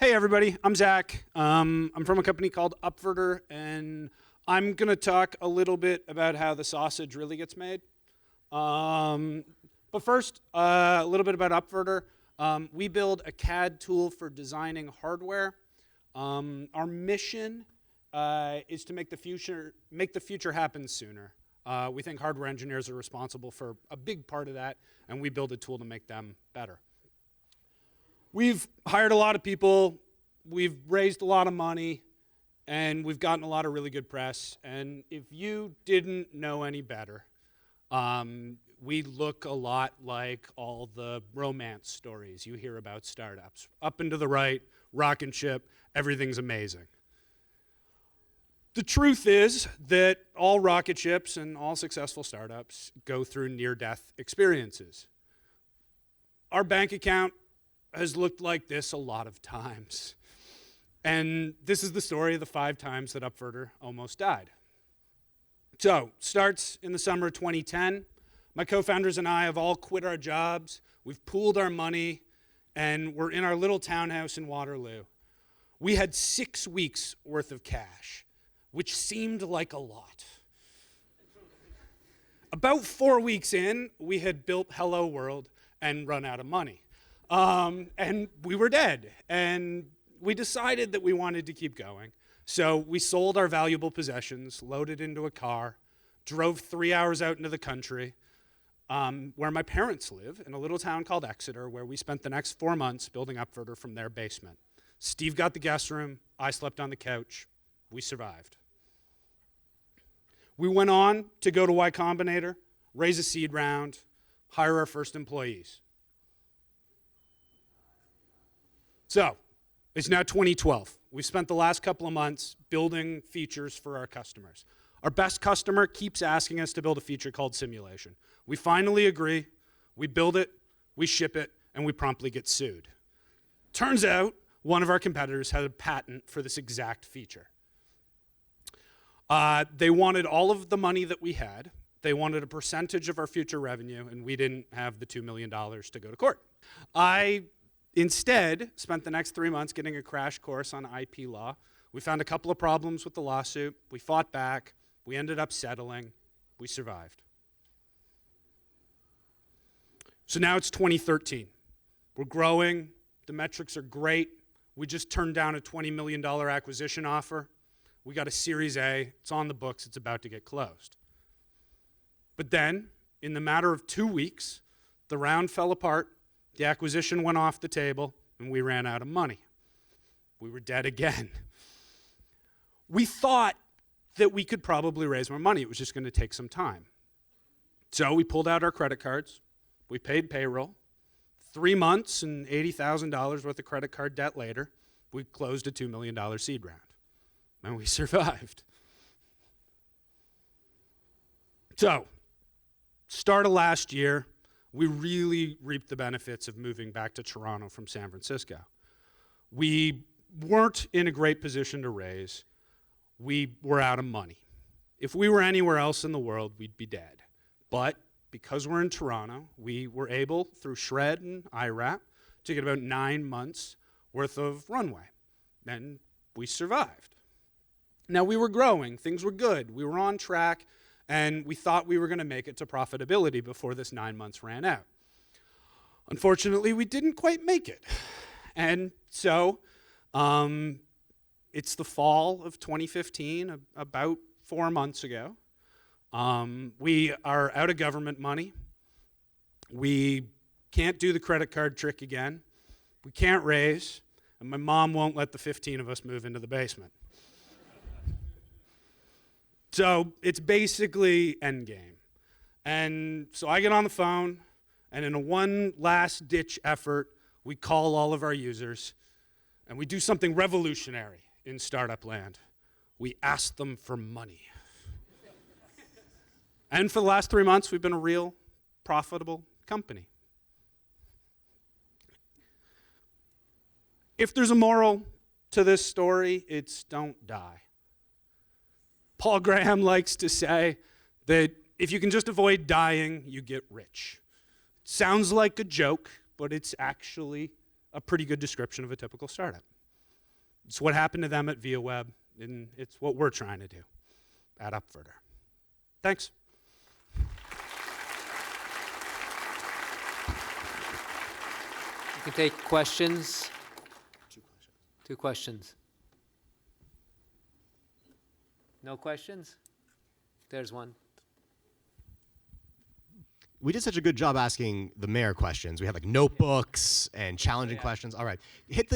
Hey everybody, I'm Zach. I'm from a company called Upverter, and I'm gonna talk a little bit about how the sausage really gets made. But first, a little bit about Upverter. We build a CAD tool for designing hardware. Our mission is to make the future happen sooner. We think hardware engineers are responsible for a big part of that, and we build a tool to make them better. We've hired a lot of people, we've raised a lot of money, and we've gotten a lot of really good press. And if you didn't know any better, we look a lot like all the romance stories you hear about startups. Up and to the right, rocket ship, everything's amazing. The truth is that all rocket ships and all successful startups go through near-death experiences. Our bank account has looked like this a lot of times. And this is the story of the 5 times that Upverter almost died. So, starts in the summer of 2010. My co-founders and I have all quit our jobs, we've pooled our money, and we're in our little townhouse in Waterloo. We had 6 weeks worth of cash, which seemed like a lot. About 4 weeks in, we had built Hello World and run out of money. And we were dead, and we decided that we wanted to keep going. So we sold our valuable possessions, loaded into a car, drove 3 hours out into the country, where my parents live, in a little town called Exeter, where we spent the next 4 months building Upverter from their basement. Steve got the guest room, I slept on the couch, we survived. We went on to go to Y Combinator, raise a seed round, hire our first employees. So, it's now 2012. We've spent the last couple of months building features for our customers. Our best customer keeps asking us to build a feature called simulation. We finally agree, we build it, we ship it, and we promptly get sued. Turns out, one of our competitors had a patent for this exact feature. They wanted all of the money that we had, they wanted a percentage of our future revenue, and we didn't have the $2 million to go to court. I instead spent the next 3 months getting a crash course on IP law. We found a couple of problems with the lawsuit, we fought back, we ended up settling, we survived. So now it's 2013. We're growing, the metrics are great. We just turned down a $20 million acquisition offer. We got a Series A, it's on the books, it's about to get closed. But then, in the matter of 2 weeks, the round fell apart, the acquisition went off the table, and we ran out of money. We were dead again. We thought that we could probably raise more money. It was just going to take some time. So we pulled out our credit cards. We paid payroll. 3 months and $80,000 worth of credit card debt later, we closed a $2 million seed round. And we survived. So, start of last year, we really reaped the benefits of moving back to Toronto from San Francisco. We weren't in a great position to raise. We were out of money. If we were anywhere else in the world, we'd be dead. But because we're in Toronto, we were able, through Shred and IRAP, to get about 9 months worth of runway. And we survived. Now, we were growing. Things were good. We were on track. And we thought we were going to make it to profitability before this 9 months ran out. Unfortunately, we didn't quite make it. And so, it's the fall of 2015, about 4 months ago. We are out of government money. We can't do the credit card trick again. We can't raise. And my mom won't let the 15 of us move into the basement. So it's basically endgame. And so I get on the phone, and in a one last ditch effort, we call all of our users, and we do something revolutionary in startup land. We ask them for money. And for the last 3 months, we've been a real profitable company. If there's a moral to this story, it's don't die. Paul Graham likes to say that if you can just avoid dying, you get rich. Sounds like a joke, but it's actually a pretty good description of a typical startup. It's what happened to them at ViaWeb, and it's what we're trying to do at Upverter. Thanks. You can take questions. Two questions. No questions? There's one. We did such a good job asking the mayor questions. We had like notebooks and challenging questions. All right, hit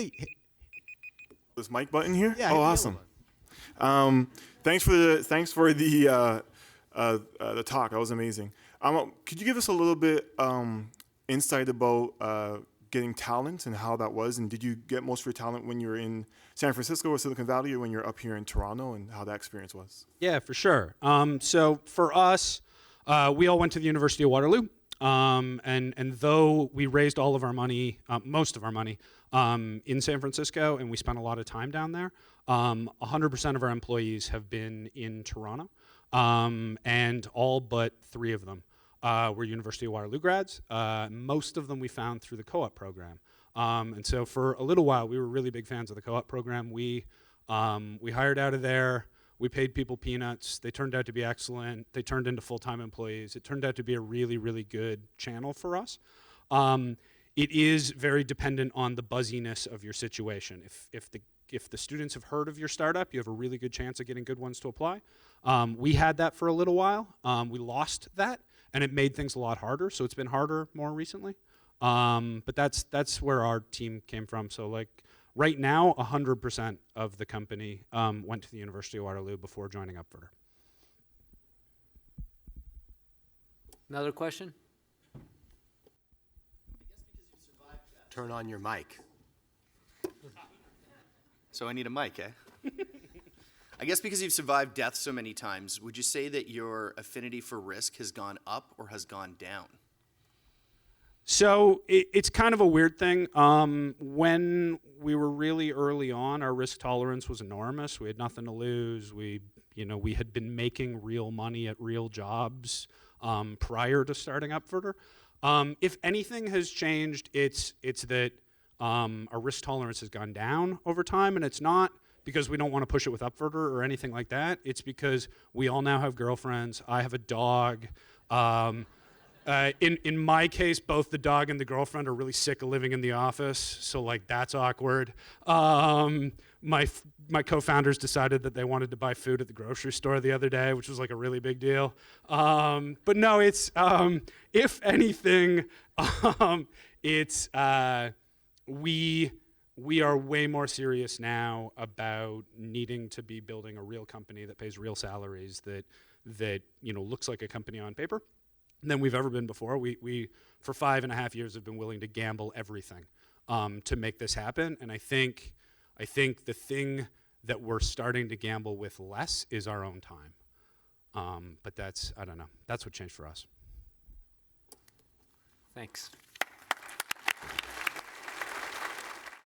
This mic button here. Yeah, Oh, hit the awesome. Thanks for the talk. That was amazing. Could you give us a little bit insight about getting talent and how that was? And did you get most of your talent when you were in San Francisco or Silicon Valley, or when you're up here in Toronto, and how that experience was? Yeah, for sure. So for us, we all went to the University of Waterloo, and though we raised all of our money, most of our money, in San Francisco, and we spent a lot of time down there, 100% of our employees have been in Toronto, and all but 3 of them were University of Waterloo grads. Most of them we found through the co-op program. And so for a little while, we were really big fans of the co-op program. We hired out of there. We paid people peanuts. They turned out to be excellent. They turned into full-time employees. It turned out to be a really, really good channel for us. It is very dependent on the buzziness of your situation. If the students have heard of your startup, you have a really good chance of getting good ones to apply. We had that for a little while. We lost that, and it made things a lot harder. So it's been harder more recently. But that's where our team came from. So like right now, 100% of the company went to the University of Waterloo before joining Upverter. Another question? turn on your mic. So I need a mic, eh? I guess because you've survived death so many times, would you say that your affinity for risk has gone up or has gone down? So it's kind of a weird thing. When we were really early on, our risk tolerance was enormous. We had nothing to lose. We had been making real money at real jobs prior to starting Upverter. If anything has changed, it's that our risk tolerance has gone down over time, and it's not because we don't want to push it with Upverter or anything like that. It's because we all now have girlfriends. I have a dog. In my case, both the dog and the girlfriend are really sick of living in the office, so like that's awkward. My co-founders decided that they wanted to buy food at the grocery store the other day, which was like a really big deal. But no, it's if anything, it's we are way more serious now about needing to be building a real company that pays real salaries that looks like a company on paper than we've ever been before. We for 5.5 years have been willing to gamble everything to make this happen, and I think the thing that we're starting to gamble with less is our own time. But I don't know. That's what changed for us. Thanks.